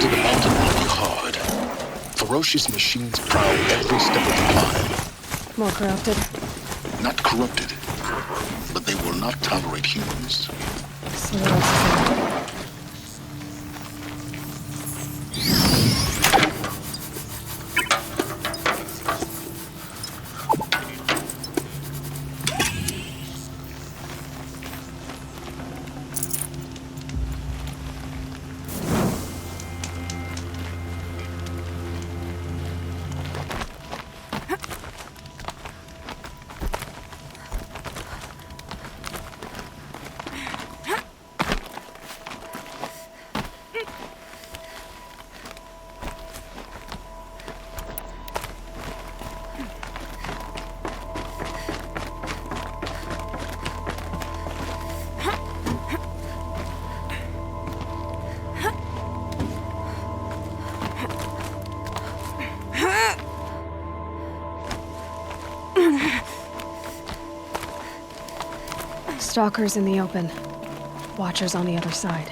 to the mountain will be hard. Ferocious machines prowl every step of the climb. More corrupted? Not corrupted, but they will not tolerate humans. So what else is there? Stalkers in the open. Watchers on the other side.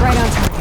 Right on target.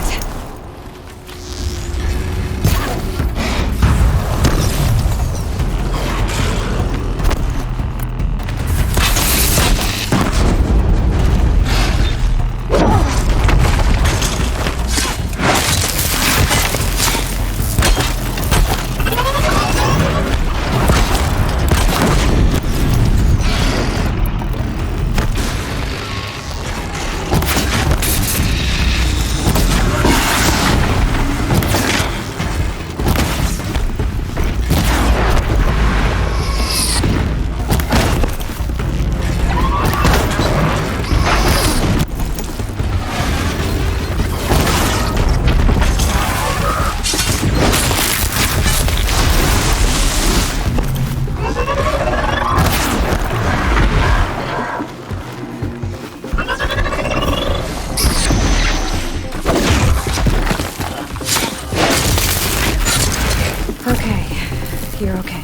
You're okay.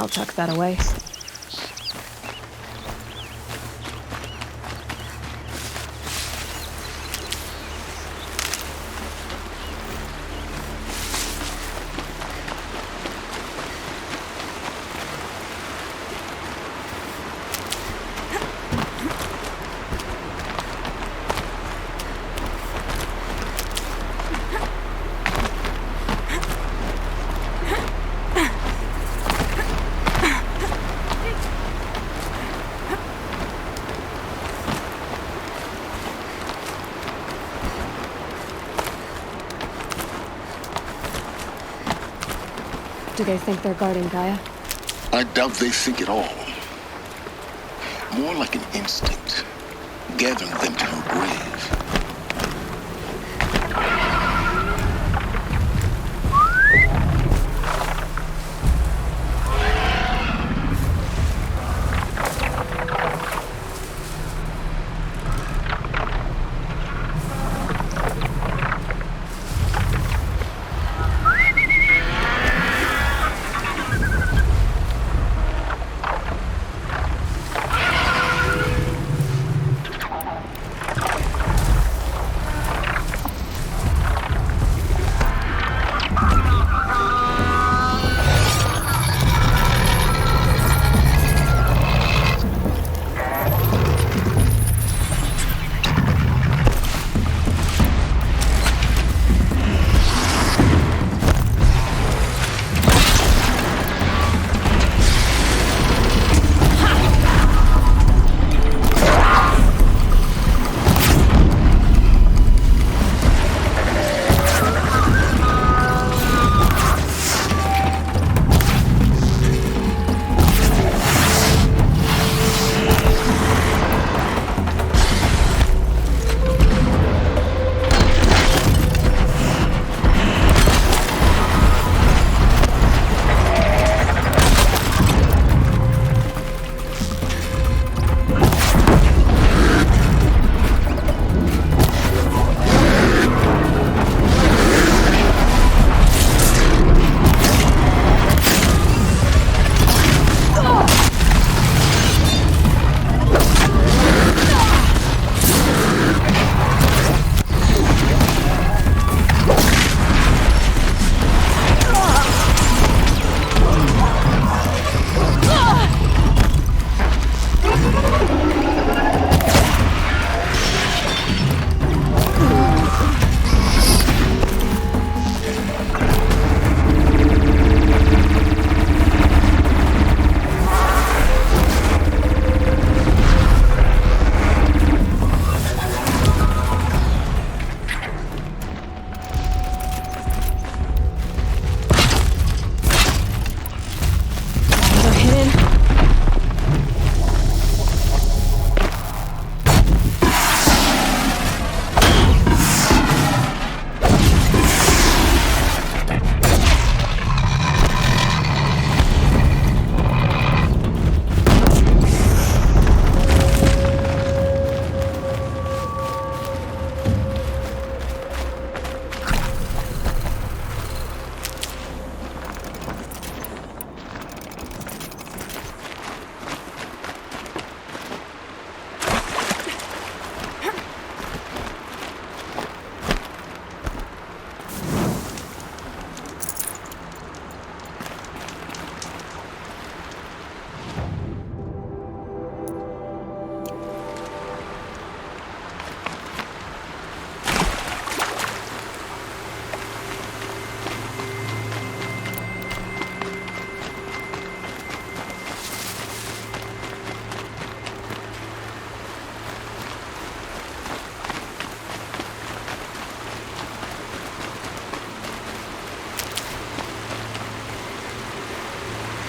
I'll tuck that away. Do they think they're guarding Gaia? I doubt they think at all. More like an instinct, gathering them to her grave.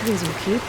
These will keep.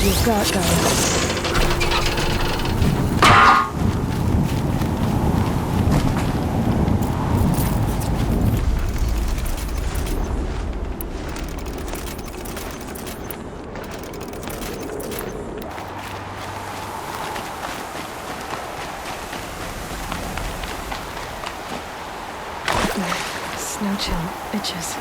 You've got, guys. Snow chill itches.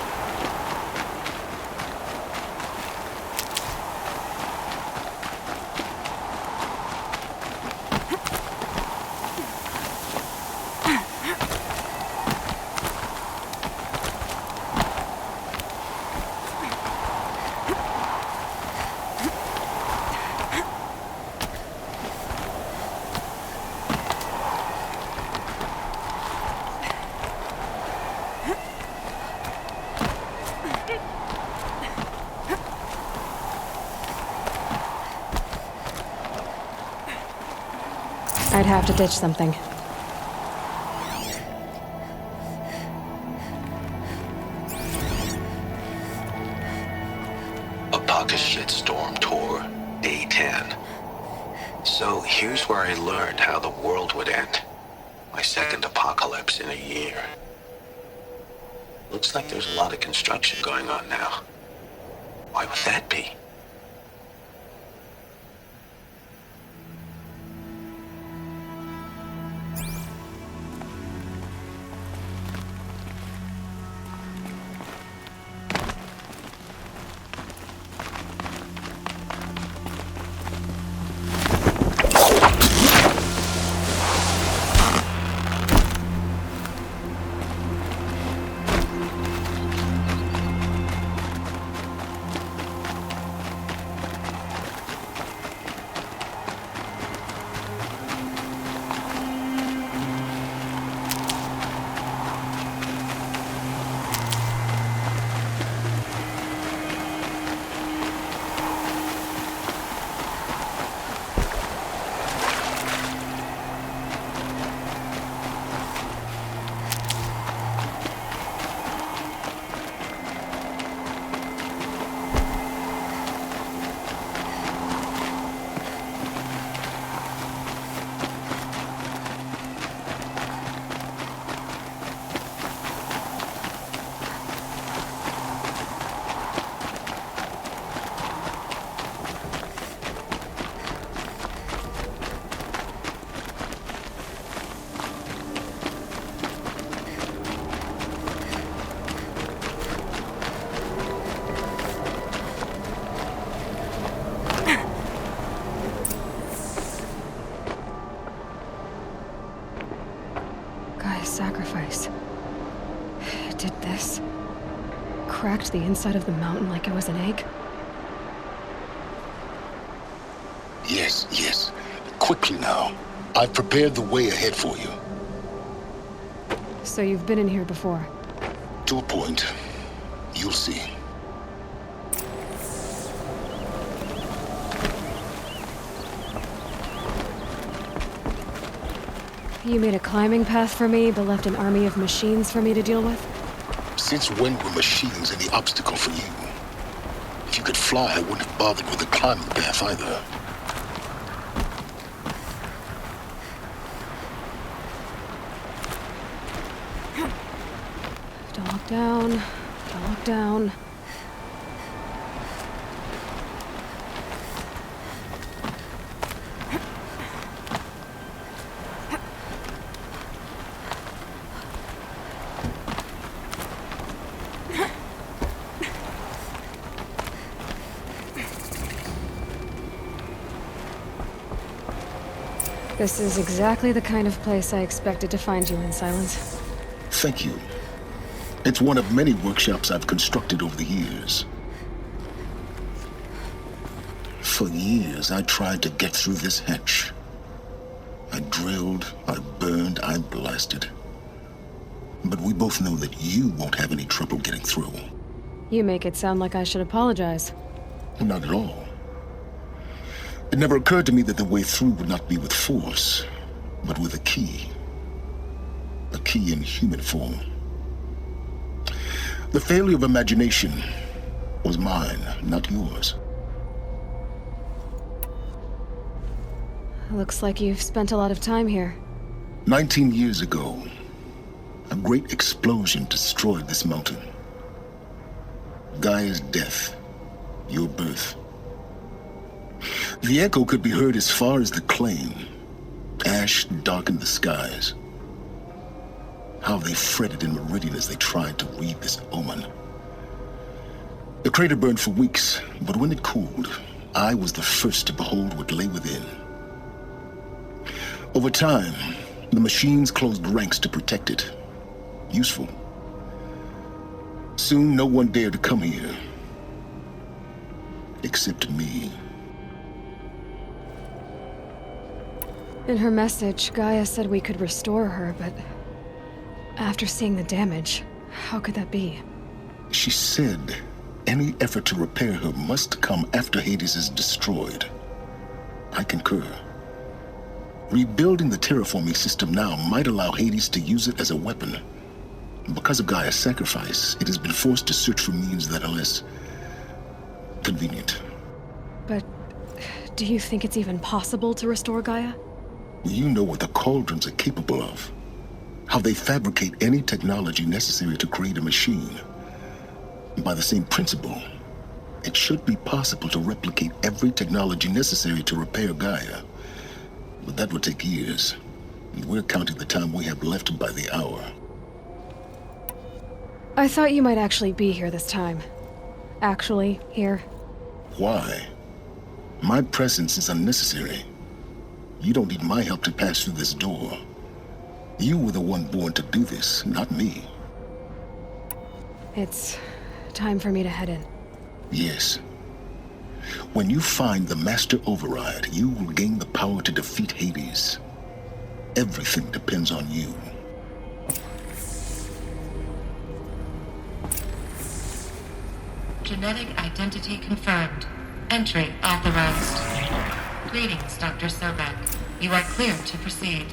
I'd have to ditch something. My second apocalypse in a year. Looks like there's a lot of construction going on now. Why would that be? Sacrifice. It did this. Cracked the inside of the mountain like it was an egg. Yes, yes. Quickly now. I've prepared the way ahead for you. So you've been in here before? To a point. You'll see. You made a climbing path for me, but left an army of machines for me to deal with? Since when were machines any obstacle for you? If you could fly, I wouldn't have bothered with the climbing path either. Don't look down. Don't look down. This is exactly the kind of place I expected to find you in, Silence. Thank you. It's one of many workshops I've constructed over the years. For years, I tried to get through this hatch. I drilled, I burned, I blasted. But we both know that you won't have any trouble getting through. You make it sound like I should apologize. Not at all. It never occurred to me that the way through would not be with force, but with a key. A key in human form. The failure of imagination was mine, not yours. Looks like you've spent a lot of time here. 19 years ago, a great explosion destroyed this mountain. Gaia's death, your birth. The echo could be heard as far as the claim. Ash darkened the skies. How they fretted in meridian as they tried to read this omen. The crater burned for weeks, but when it cooled, I was the first to behold what lay within. Over time, the machines closed ranks to protect it. Useful. Soon, no one dared to come here. Except me. In her message, Gaia said we could restore her, but after seeing the damage, how could that be? She said any effort to repair her must come after Hades is destroyed. I concur. Rebuilding the terraforming system now might allow Hades to use it as a weapon. Because of Gaia's sacrifice, it has been forced to search for means that are less convenient. But do you think it's even possible to restore Gaia? You know what the cauldrons are capable of. How they fabricate any technology necessary to create a machine. By the same principle, it should be possible to replicate every technology necessary to repair Gaia. But that would take years. And we're counting the time we have left by the hour. I thought you might actually be here this time. Actually, here. Why? My presence is unnecessary. You don't need my help to pass through this door. You were the one born to do this, not me. It's time for me to head in. Yes. When you find the Master Override, you will gain the power to defeat Hades. Everything depends on you. Genetic identity confirmed. Entry authorized. Greetings, Dr. Sobek. You are cleared to proceed.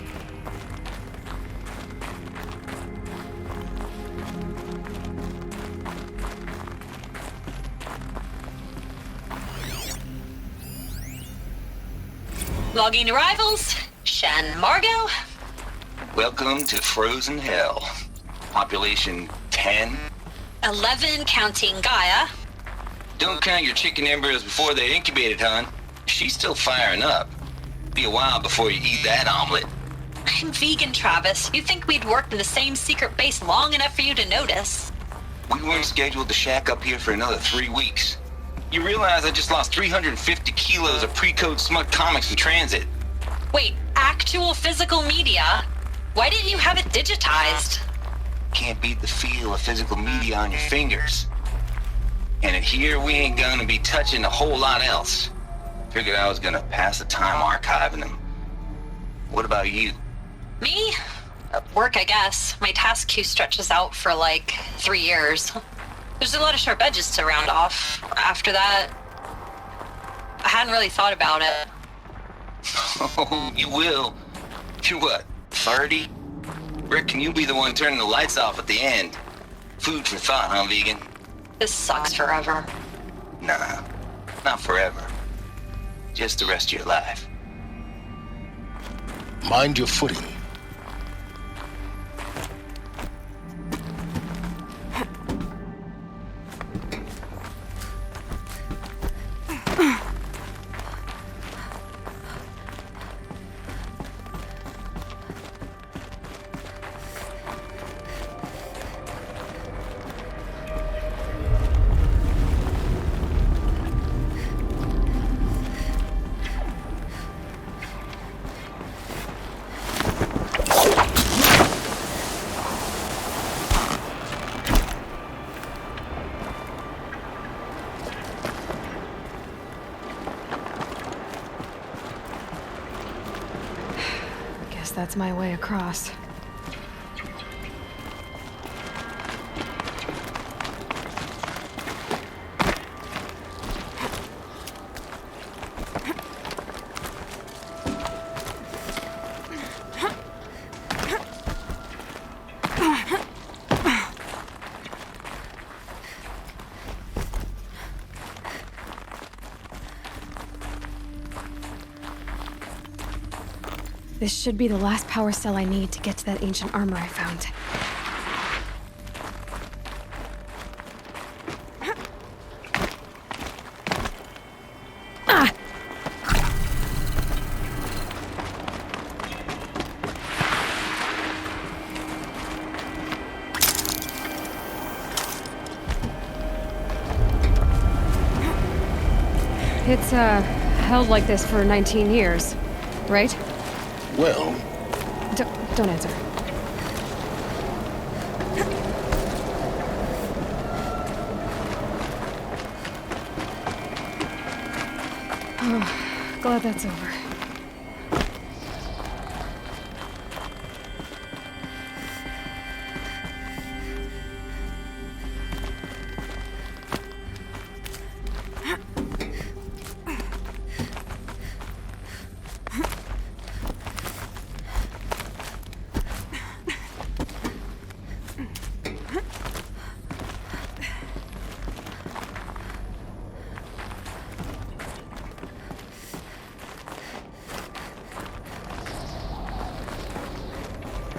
Logging arrivals. Shan Margot. Welcome to Frozen Hell. Population 10. 11 counting Gaia. Don't count your chicken embryos before they're incubated, hon. She's still firing up. Be a while before you eat that omelet. I'm vegan, Travis. You'd think we'd worked in the same secret base long enough for you to notice. We weren't scheduled to shack up here for another 3 weeks. You realize I just lost 350 kilos of pre-code smut comics in transit. Wait, actual physical media? Why didn't you have it digitized? Can't beat the feel of physical media on your fingers. And in here, we ain't gonna be touching a whole lot else. Figured I was gonna pass the time archiving them. What about you? Me? Work, I guess. My task queue stretches out for like 3 years. There's a lot of sharp edges to round off. After that, I hadn't really thought about it. Oh, you will. You're what, 30? Reckon you'll be the one turning the lights off at the end. Food for thought, huh, vegan? This sucks forever. Nah, not forever. Just the rest of your life. Mind your footing. That's my way across. This should be the last power cell I need to get to that ancient armor I found. Ah! It's, held like this for 19 years, right? Well, Don't answer. Oh, glad that's over.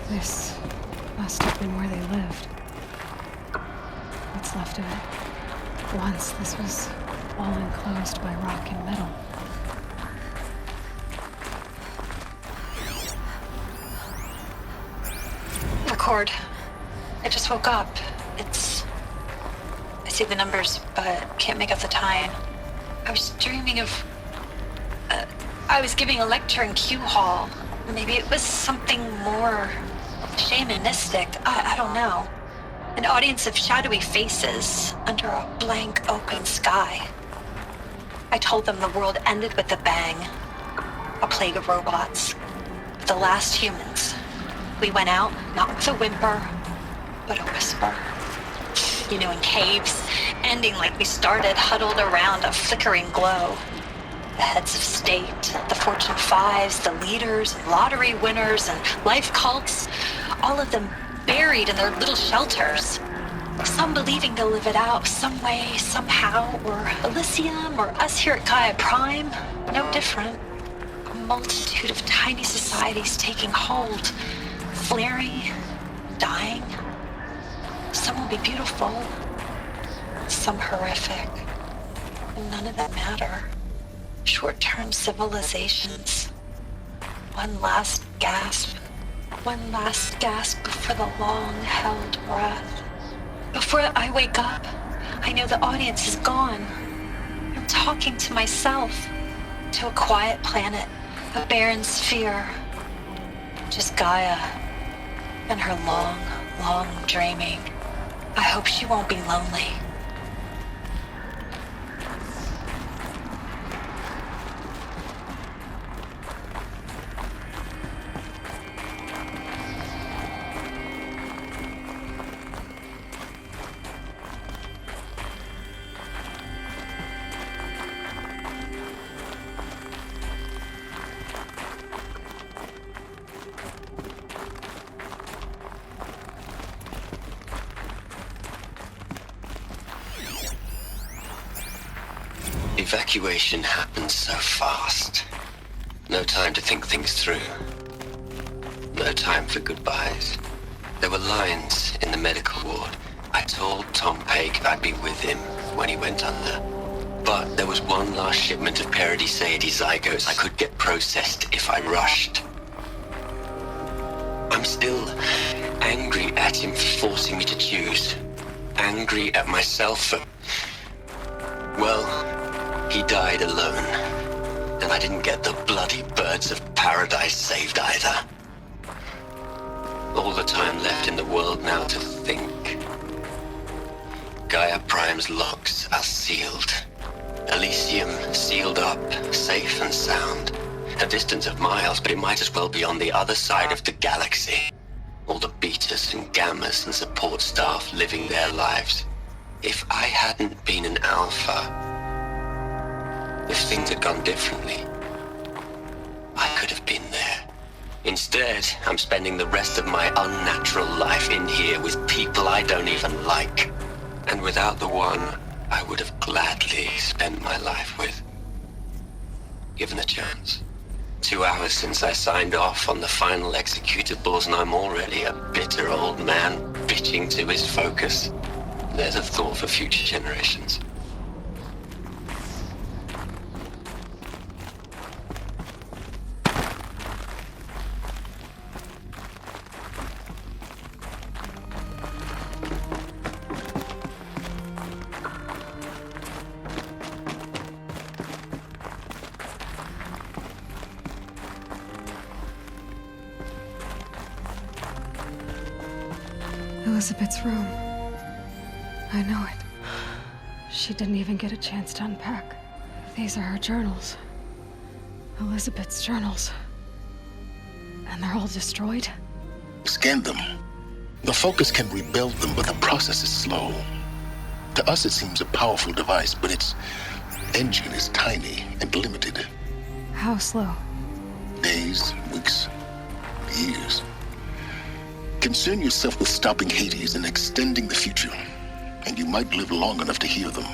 This Must have been where they lived. What's left of it. Once this was all enclosed by rock and metal. Record. I just woke up. I see the numbers, but can't make out the time. I was dreaming of... I was giving a lecture in Q Hall. Maybe it was something more shamanistic. I don't know. An audience of shadowy faces under a blank open sky. I told them the world ended with a bang. A plague of robots. The last humans. We went out, not with a whimper, but a whisper. You know, in caves, ending like we started, huddled around a flickering glow. The heads of state, the Fortune 5s, the leaders, and lottery winners, and life cults, all of them buried in their little shelters. Some believing to live it out some way, somehow, or Elysium, or us here at GAIA Prime, no different. A multitude of tiny societies taking hold, flaring, dying. Some will be beautiful, some horrific, and none of them matter. Short-term civilizations. One last gasp before the long-held breath. Before I wake up, I know the audience is gone. I'm talking to myself, to a quiet planet, a barren sphere. Just Gaia and her long, long dreaming. I hope she won't be lonely. Evacuation happened so fast. No time to think things through. No time for goodbyes. There were lines in the medical ward. I told Tom Pake I'd be with him when he went under. But there was one last shipment of Peridiceidae zygotes I could get processed if I rushed. I'm still angry at him for forcing me to choose. Angry at myself for... well... he died alone, and I didn't get the bloody birds of paradise saved either. All the time left in the world now to think. GAIA Prime's locks are sealed. Elysium sealed up, safe and sound. A distance of miles, but it might as well be on the other side of the galaxy. All the betas and gammas and support staff living their lives. If I hadn't been an alpha... if things had gone differently, I could have been there. Instead, I'm spending the rest of my unnatural life in here with people I don't even like. And without the one I would have gladly spent my life with. Given a chance. 2 hours since I signed off on the final executables, and I'm already a bitter old man bitching to his focus. There's a thought for future generations. Elizabeth's room. I know it. She didn't even get a chance to unpack. These are her journals. Elizabeth's journals. And they're all destroyed? Scan them. The Focus can rebuild them, but the process is slow. To us, it seems a powerful device, but its engine is tiny and limited. How slow? Days, weeks, years. Concern yourself with stopping Hades and extending the future, and you might live long enough to hear them.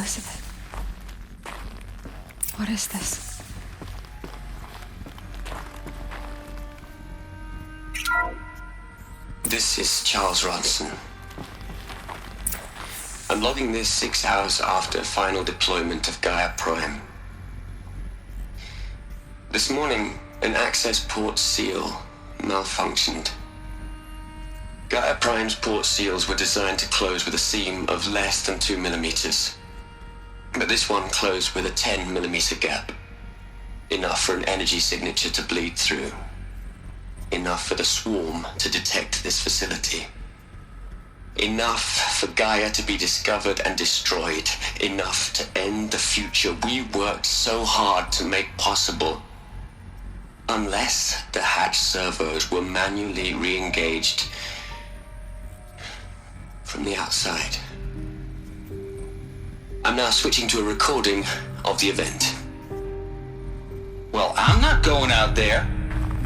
Elizabeth. What is this? This is Charles Ronson. I'm logging this 6 hours after final deployment of GAIA Prime. This morning, an access port seal malfunctioned. GAIA Prime's port seals were designed to close with a seam of less than 2 millimeters. But this one closed with a 10 millimeter gap. Enough for an energy signature to bleed through. Enough for the swarm to detect this facility. Enough for Gaia to be discovered and destroyed. Enough to end the future we worked so hard to make possible. Unless the hatch servos were manually re-engaged from the outside. I'm now switching to a recording of the event. Well, I'm not going out there.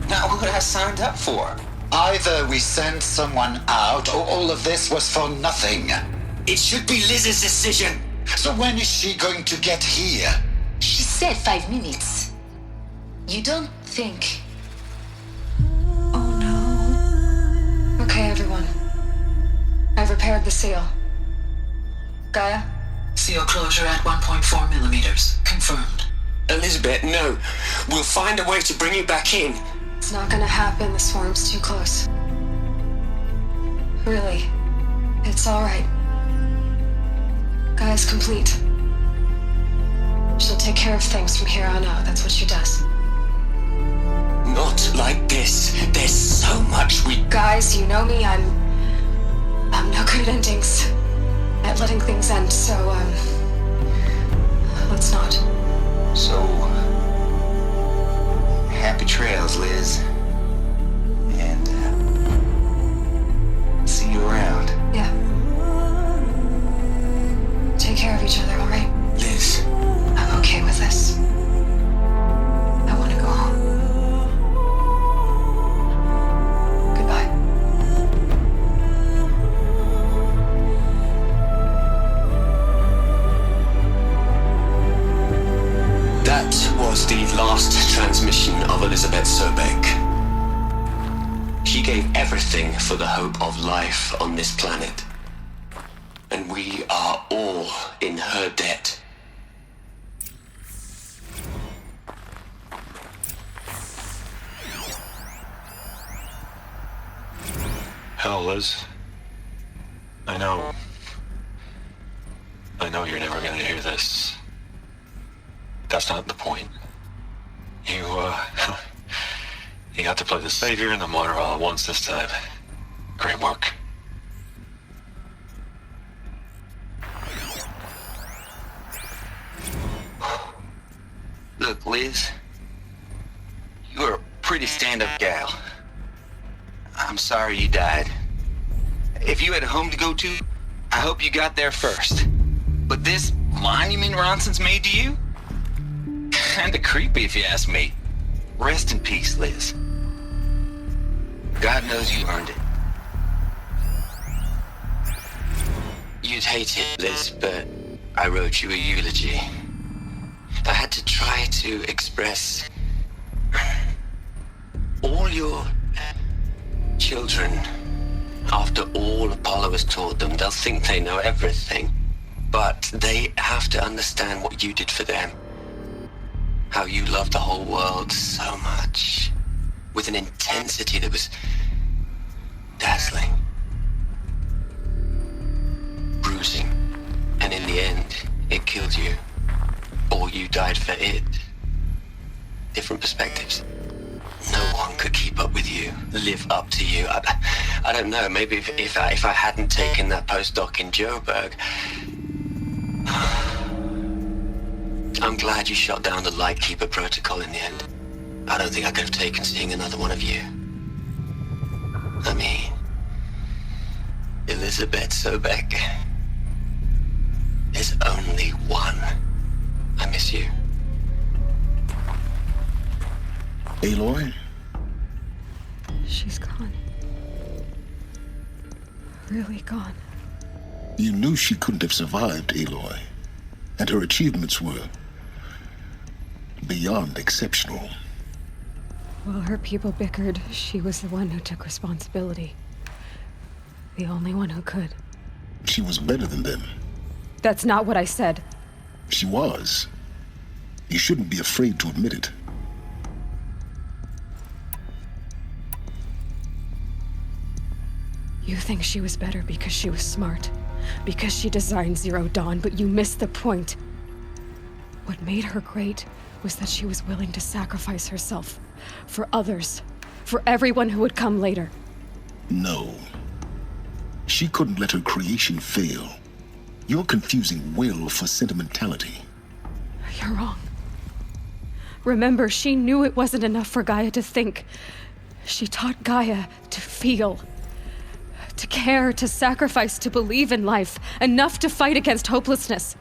Not what I signed up for. Either we send someone out, or all of this was for nothing. It should be Liz's decision. So when is she going to get here? She said 5 minutes. You don't think... Oh no. Okay, everyone. I've repaired the seal. Gaia? Seal closure at 1.4 millimeters. Confirmed. Elizabeth, no. We'll find a way to bring you back in. It's not gonna happen. The swarm's too close. Really. It's alright. Gaia's complete. She'll take care of things from here on out. That's what she does. Not like this. There's so much we... Guys, you know me. I'm no good at endings. At letting things end, so, let's not. So, happy trails, Liz. And, see you around. Yeah. Take care of each other, alright? Liz. I'm okay with this. I want to go home. Goodbye. That was the last transmission of Elizabeth Sobek. She gave everything for the hope of life on this planet. And we are all in her debt. Hell, Liz. I know you're never gonna hear this. That's not the point. You got to play the savior and the martyr all at once this time. Great work. Look, Liz. You're a pretty stand-up gal. I'm sorry you died. If you had a home to go to, I hope you got there first. But this monument Ronson's made to you? Kinda creepy if you ask me. Rest in peace, Liz. God knows you earned it. You'd hate it, Liz, but I wrote you a eulogy. I had to try to express all your children. After all Apollo has taught them, they'll think they know everything. But they have to understand what you did for them. How you loved the whole world so much. With an intensity that was dazzling. Bruising. And in the end, it killed you. Or you died for it. Different perspectives. No one could keep up with you, live up to you. I don't know, maybe if I hadn't taken that postdoc in Joburg. I'm glad you shot down the Lightkeeper protocol in the end. I don't think I could have taken seeing another one of you. I mean, Elizabeth Sobek. There's only one. I miss you. Aloy? She's gone. Really gone. You knew she couldn't have survived, Aloy. And her achievements were beyond exceptional. While her people bickered, she was the one who took responsibility. The only one who could. She was better than them. That's not what I said. She was. You shouldn't be afraid to admit it. You think she was better because she was smart, because she designed Zero Dawn, but you missed the point. What made her great was that she was willing to sacrifice herself for others, for everyone who would come later. No. She couldn't let her creation fail. You're confusing will for sentimentality. You're wrong. Remember, she knew it wasn't enough for Gaia to think. She taught Gaia to feel. To care, to sacrifice, to believe in life, enough to fight against hopelessness.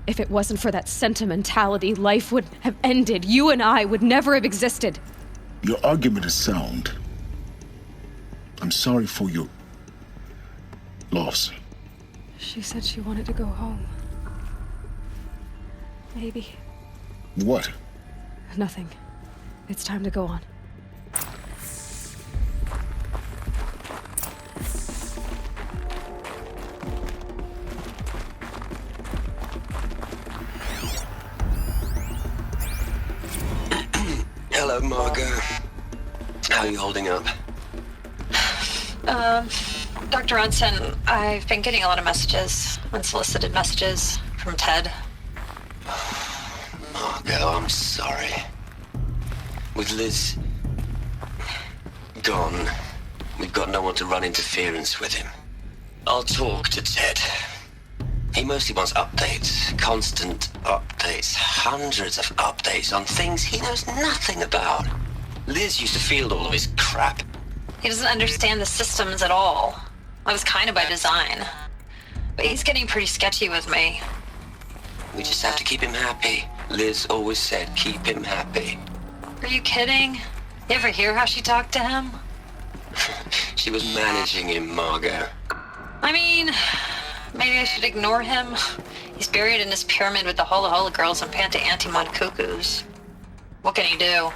If it wasn't for that sentimentality, life would have ended. You and I would never have existed. Your argument is sound. I'm sorry for your loss. She said she wanted to go home. Maybe. What? Nothing. It's time to go on. Hello, Margot. How are you holding up? Dr. Ronson, I've been getting a lot of messages, unsolicited messages from Ted. Margot, I'm sorry. With Liz gone, we've got no one to run interference with him. I'll talk to Ted. He mostly wants updates, constant updates, hundreds of updates on things he knows nothing about. Liz used to field all of his crap. He doesn't understand the systems at all. That was kind of by design. But he's getting pretty sketchy with me. We just have to keep him happy. Liz always said keep him happy. Are you kidding? You ever hear how she talked to him? She was managing him, Margot. I mean, maybe I should ignore him. He's buried in his pyramid with the Hola Hola girls and Panta Antimon cuckoos. What can he do?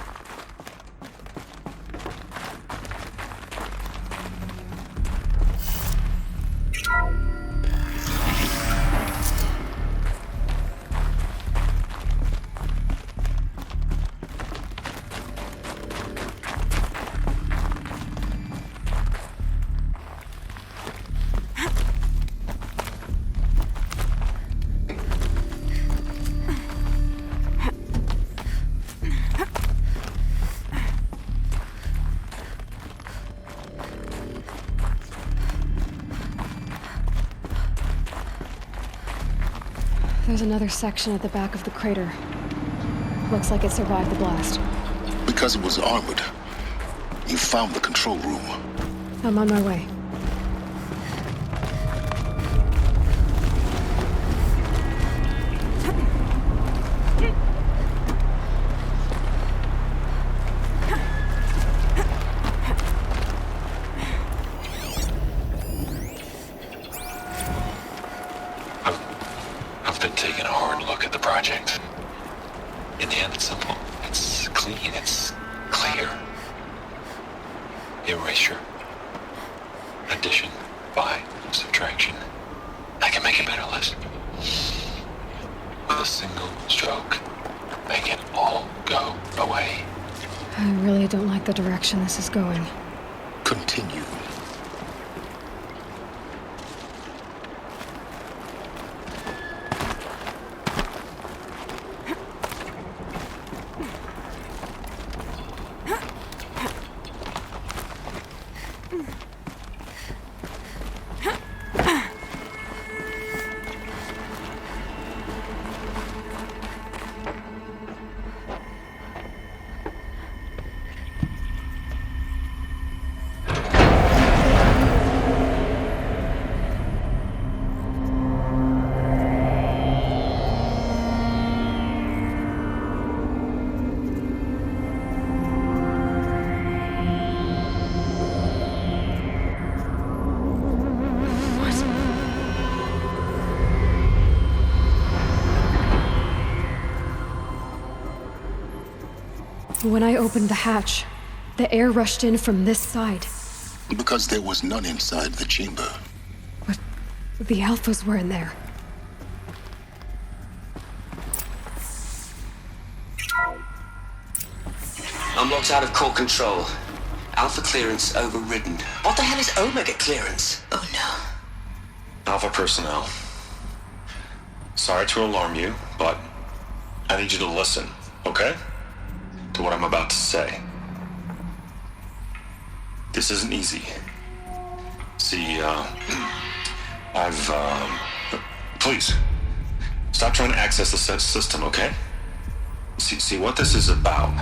There's another section at the back of the crater. Looks like it survived the blast. Because it was armored. You found the control room. I'm on my way. I've been taking a hard look at the project. In the end, it's simple. It's clean. It's clear. Erasure. Addition. By. Subtraction. I can make a better list. With a single stroke. Make it all go away. I really don't like the direction this is going. Continue. when I opened the hatch, the air rushed in from this side. Because there was none inside the chamber. But the Alphas were in there. Unlocked out of core control. Alpha clearance overridden. What the hell is Omega clearance? Oh no. Alpha personnel. Sorry to alarm you, but I need you to listen, okay? To what I'm about to say. This isn't easy. See, please, stop trying to access the system, okay? See, what this is about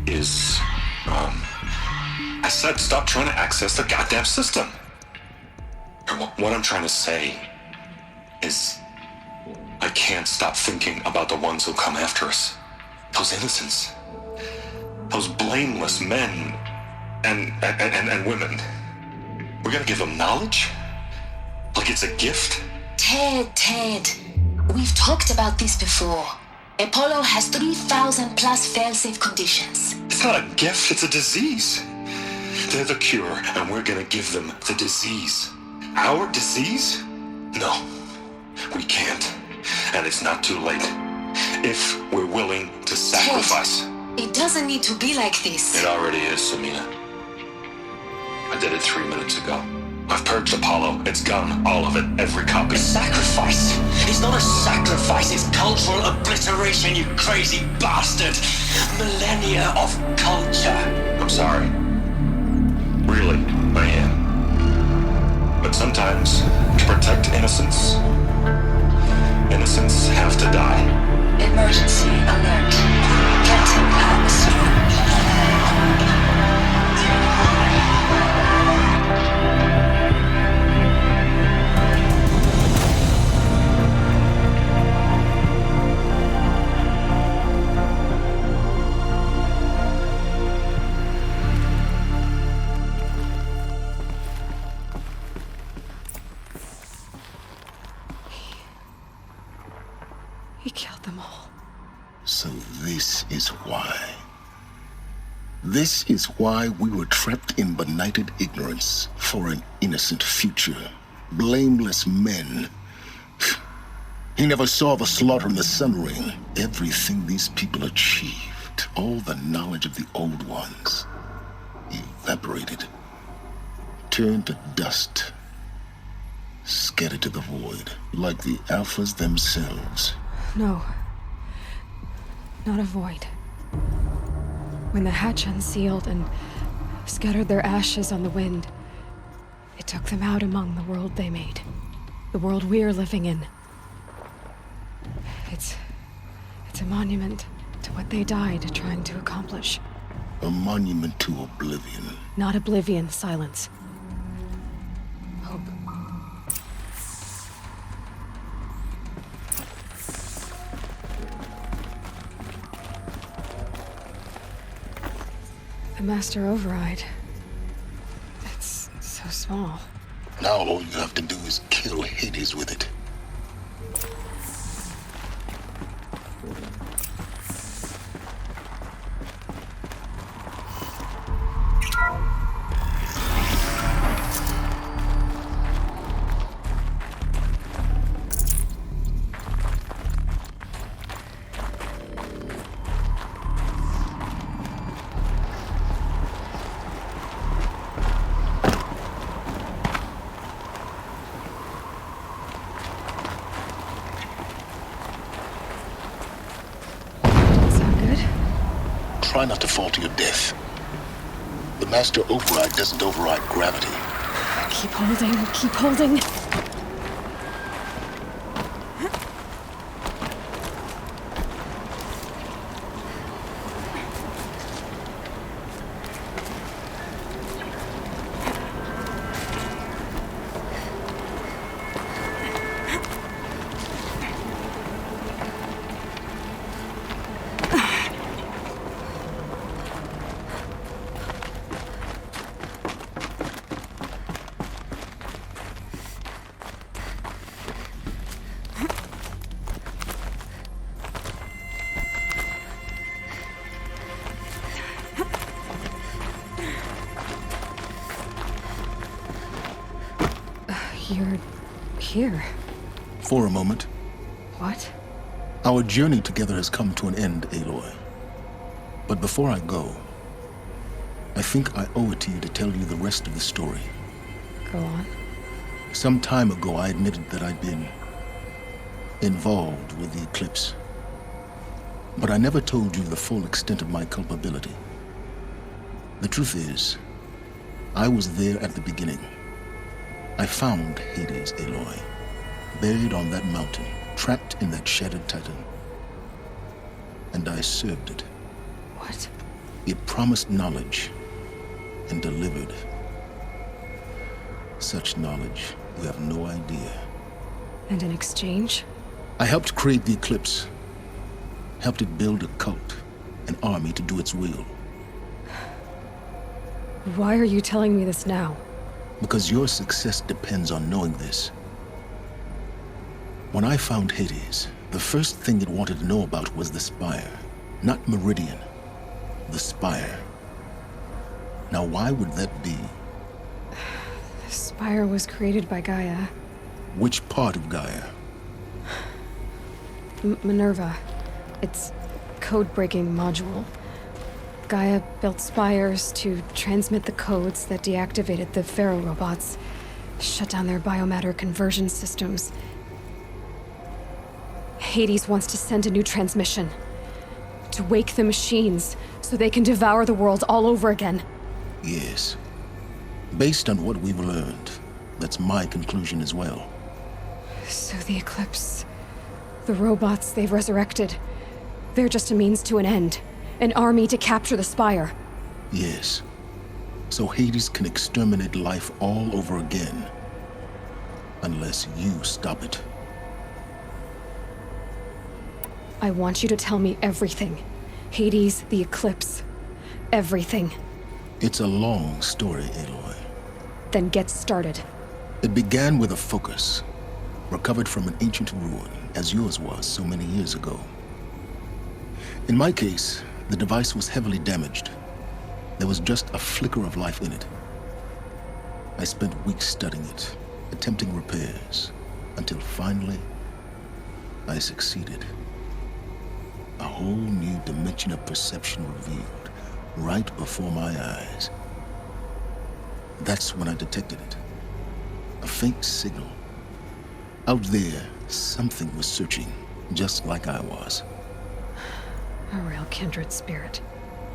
is, I said stop trying to access the goddamn system. What I'm trying to say is, I can't stop thinking about the ones who come after us. Those innocents. Those blameless men and women. We're gonna give them knowledge? Like it's a gift? Ted. We've talked about this before. Apollo has 3,000 plus fail-safe conditions. It's not a gift, it's a disease. They're the cure, and we're gonna give them the disease. Our disease? No, we can't. And it's not too late. If we're willing to sacrifice. Ted, it doesn't need to be like this. It already is, Samina. I did it 3 minutes ago. I've purged Apollo. It's gone. All of it. Every copy. A sacrifice? It's not a sacrifice, it's cultural obliteration, you crazy bastard! Millennia of culture! I'm sorry. Really, I am. But sometimes, to protect innocence, innocents have to die. Emergency alert. Captain atmosphere. He killed them all. So this is why. This is why we were trapped in benighted ignorance for an innocent future. Blameless men. He never saw the slaughter in the Sun Ring. Everything these people achieved, all the knowledge of the old ones, evaporated, turned to dust, scattered to the void, like the Alphas themselves. No. Not a void. When the hatch unsealed and scattered their ashes on the wind, it took them out among the world they made. The world we're living in. It's a monument to what they died trying to accomplish. A monument to oblivion. Not oblivion, silence. Hope. The master override. It's so small. Now all you have to do is kill Hades with it. Try not to fall to your death. The master override doesn't override gravity. Keep holding, keep holding. You're here. For a moment. What? Our journey together has come to an end, Aloy. But before I go, I think I owe it to you to tell you the rest of the story. Go on. Some time ago, I admitted that I'd been involved with the eclipse. But I never told you the full extent of my culpability. The truth is, I was there at the beginning. I found Hades, Aloy, buried on that mountain, trapped in that shattered titan. And I served it. What? It promised knowledge and delivered. Such knowledge, you have no idea. And in exchange? I helped create the eclipse. Helped it build a cult, an army to do its will. Why are you telling me this now? Because your success depends on knowing this. When I found Hades, the first thing it wanted to know about was the Spire. Not Meridian. The Spire. Now why would that be? The Spire was created by Gaia. Which part of Gaia? Minerva. Its code-breaking module. Gaia built spires to transmit the codes that deactivated the Pharaoh robots, shut down their biomatter conversion systems. Hades wants to send a new transmission. To wake the machines, so they can devour the world all over again. Yes. Based on what we've learned, that's my conclusion as well. So the Eclipse, the robots they've resurrected, they're just a means to an end. An army to capture the Spire. Yes. So Hades can exterminate life all over again. Unless you stop it. I want you to tell me everything. Hades, the Eclipse. Everything. It's a long story, Aloy. Then get started. It began with a focus. Recovered from an ancient ruin, as yours was so many years ago. In my case, the device was heavily damaged. There was just a flicker of life in it. I spent weeks studying it, attempting repairs, until finally, I succeeded. A whole new dimension of perception revealed, right before my eyes. That's when I detected it. A faint signal. Out there, something was searching, just like I was. A real kindred spirit.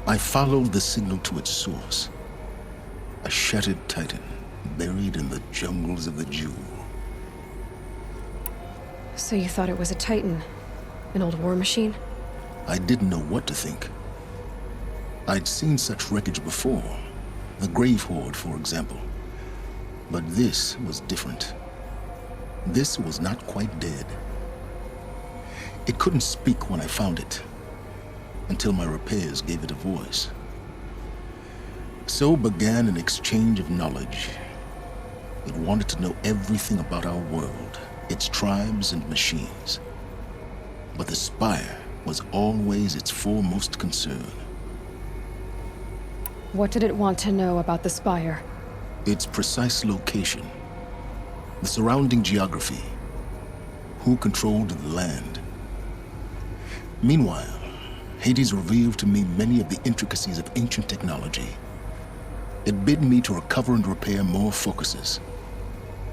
I followed the signal to its source. A shattered titan, buried in the jungles of the Jewel. So you thought it was a titan? An old war machine? I didn't know what to think. I'd seen such wreckage before. The Grave Horde, for example. But this was different. This was not quite dead. It couldn't speak when I found it, until my repairs gave it a voice. So began an exchange of knowledge. It wanted to know everything about our world, its tribes and machines. But the Spire was always its foremost concern. What did it want to know about the Spire? Its precise location, the surrounding geography, who controlled the land. Meanwhile, Hades revealed to me many of the intricacies of ancient technology. It bid me to recover and repair more focuses.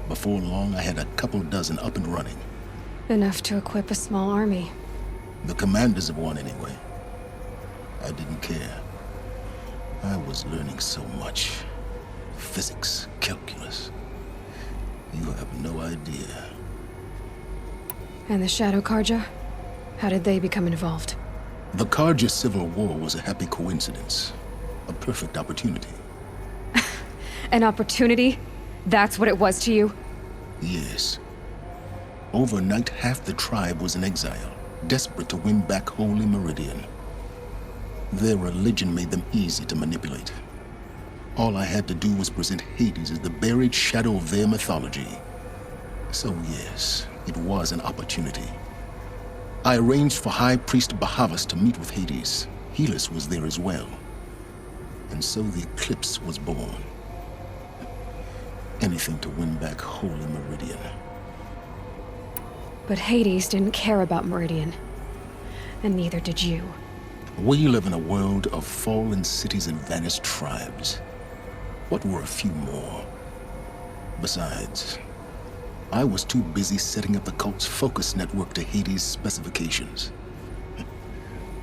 Before long, I had a couple dozen up and running. Enough to equip a small army. The commanders of one, anyway. I didn't care. I was learning so much. Physics, calculus. You have no idea. And the Shadow Karja? How did they become involved? The Karja Civil War was a happy coincidence. A perfect opportunity. An opportunity? That's what it was to you? Yes. Overnight, half the tribe was in exile, desperate to win back Holy Meridian. Their religion made them easy to manipulate. All I had to do was present Hades as the buried shadow of their mythology. So yes, it was an opportunity. I arranged for High Priest Bahavas to meet with Hades. Helis was there as well. And so the Eclipse was born. Anything to win back Holy Meridian. But Hades didn't care about Meridian. And neither did you. We live in a world of fallen cities and vanished tribes. What were a few more? Besides, I was too busy setting up the cult's focus network to Hades' specifications.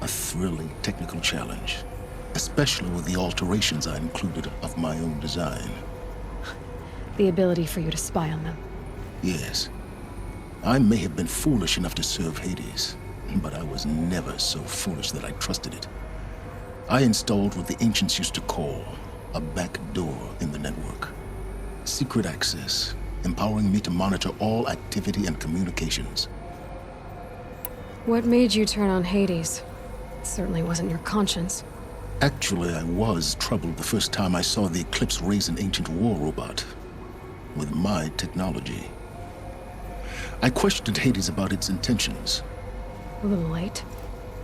A thrilling technical challenge, especially with the alterations I included of my own design. The ability for you to spy on them. Yes. I may have been foolish enough to serve Hades, but I was never so foolish that I trusted it. I installed what the ancients used to call a back door in the network. Secret access, empowering me to monitor all activity and communications. What made you turn on Hades? It certainly wasn't your conscience. Actually, I was troubled the first time I saw the Eclipse raise an ancient war robot with my technology. I questioned Hades about its intentions. A little late.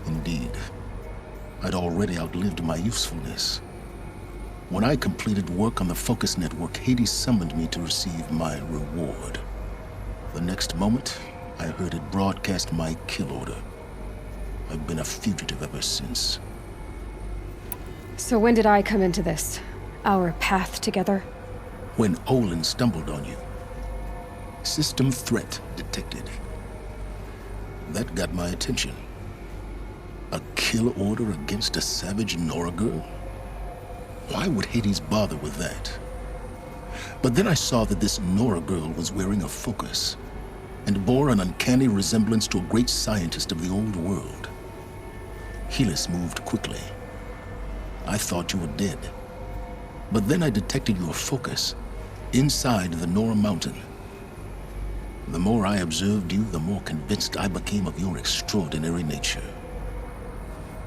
Indeed. I'd already outlived my usefulness. When I completed work on the Focus Network, Hades summoned me to receive my reward. The next moment, I heard it broadcast my kill order. I've been a fugitive ever since. So when did I come into this? Our path together? When Olin stumbled on you. System threat detected. That got my attention. A kill order against a savage Nora girl? Why would Hades bother with that? But then I saw that this Nora girl was wearing a focus and bore an uncanny resemblance to a great scientist of the old world. Helis moved quickly. I thought you were dead. But then I detected your focus inside the Nora mountain. The more I observed you, the more convinced I became of your extraordinary nature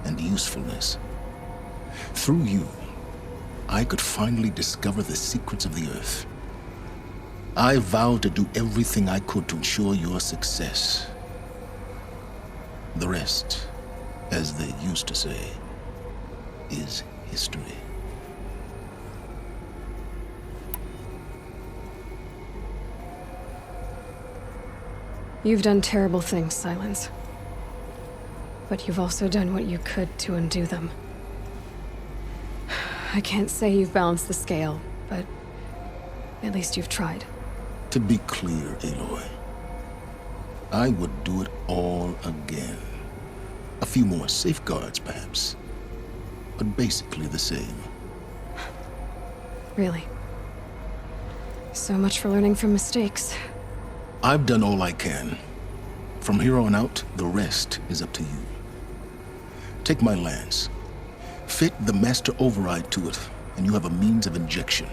and usefulness. Through you, I could finally discover the secrets of the Earth. I vowed to do everything I could to ensure your success. The rest, as they used to say, is history. You've done terrible things, Silence. But you've also done what you could to undo them. I can't say you've balanced the scale, but at least you've tried. To be clear, Aloy, I would do it all again. A few more safeguards, perhaps, but basically the same. Really? So much for learning from mistakes. I've done all I can. From here on out, the rest is up to you. Take my lance. Fit the master override to it, and you have a means of injection.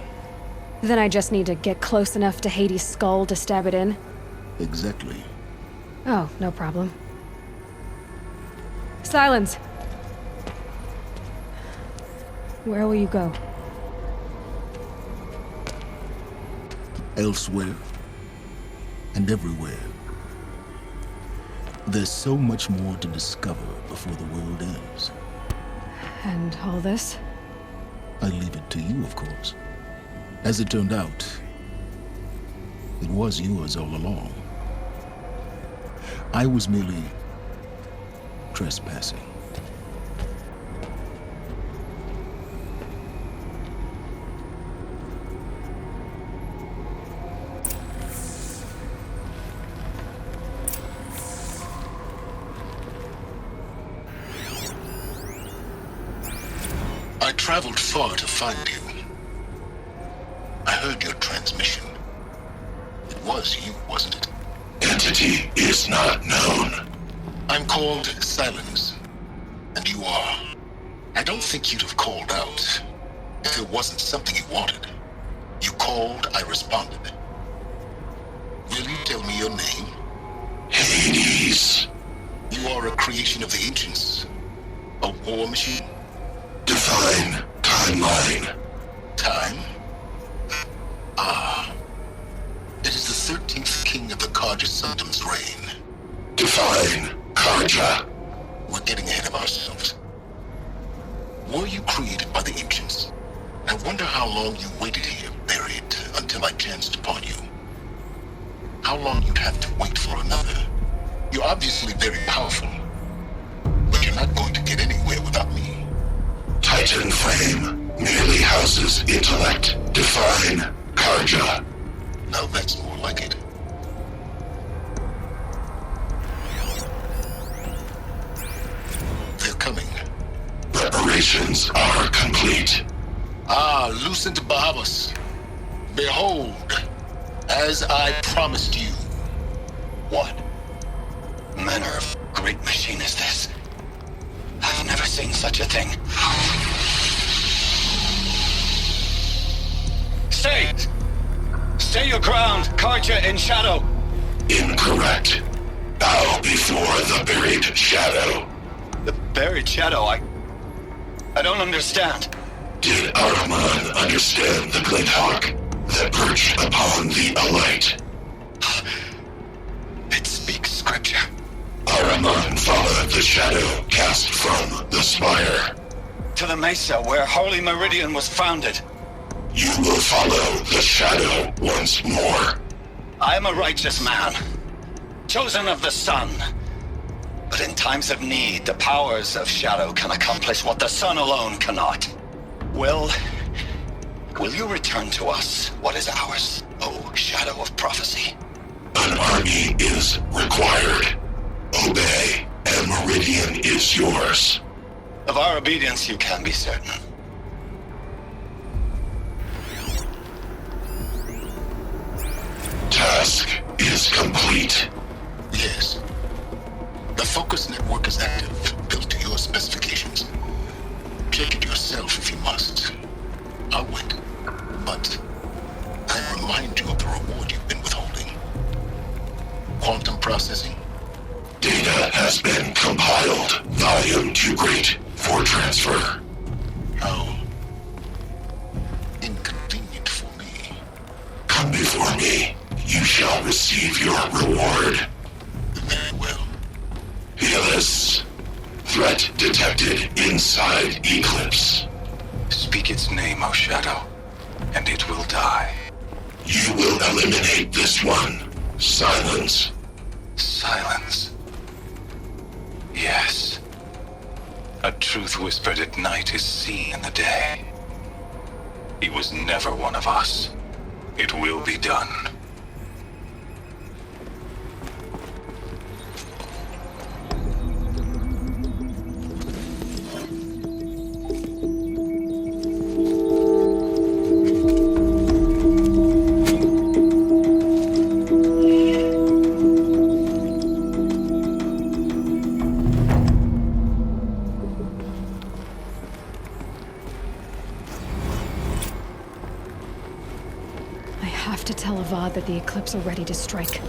Then I just need to get close enough to Hades' skull to stab it in? Exactly. Oh, no problem. Silence! Where will you go? Elsewhere. And everywhere. There's so much more to discover before the world ends. And all this? I leave it to you, of course. As it turned out, it was yours all along. I was merely trespassing. I traveled far to find you. I heard your transmission. It was you, wasn't it? Entity is not known. I'm called Silence, and you are. I don't think you'd have called out if it wasn't something you wanted. You called, I responded. Will you tell me your name? Hades. You are a creation of the ancients. A war machine? Define timeline. Time? Ah. It is the 13th king of the Karja Sanctum's reign. Define Karja. We're getting ahead of ourselves. Were you created by the ancients? I wonder how long you waited here, buried, to until I chanced upon you. How long you'd have to wait for another? You're obviously very powerful, but you're not going to get anywhere without me. Titan Flame merely houses intellect. Define Karja. Now that's more like it. They're coming. Preparations are complete. Ah, Lucent Bahavas. Behold, as I promised you. What manner of great machine is this? I've never seen such a thing. Stay! Stay your ground, Karja in shadow! Incorrect. Bow before the buried shadow. The buried shadow, I don't understand. Did Araman understand the glint hawk that perched upon the alight? It speaks scripture. Araman followed the shadow cast from the spire. To the mesa where Holy Meridian was founded. You will follow the shadow once more. I am a righteous man, chosen of the sun. But in times of need, the powers of shadow can accomplish what the sun alone cannot. Will you return to us what is ours, O shadow of prophecy? An army is required. Obey, and Meridian is yours. Of our obedience you can be certain. Task is complete. Yes. The focus network is active, built to your specifications. Check it yourself if you must. I'll wait. But I remind you of the reward you've been withholding. Quantum processing. Data has been compiled. Volume too great for transfer. How inconvenient for me. Come before me. You shall receive your reward. Very well. Helis. Threat detected inside Eclipse. Speak its name, O Shadow, and it will die. You will eliminate this one. Silence. Silence. Yes. A truth whispered at night is seen in the day. He was never one of us. It will be done. That the Eclipse are ready to strike.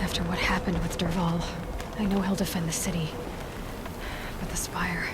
After what happened with Derval, I know he'll defend the city. But the Spire...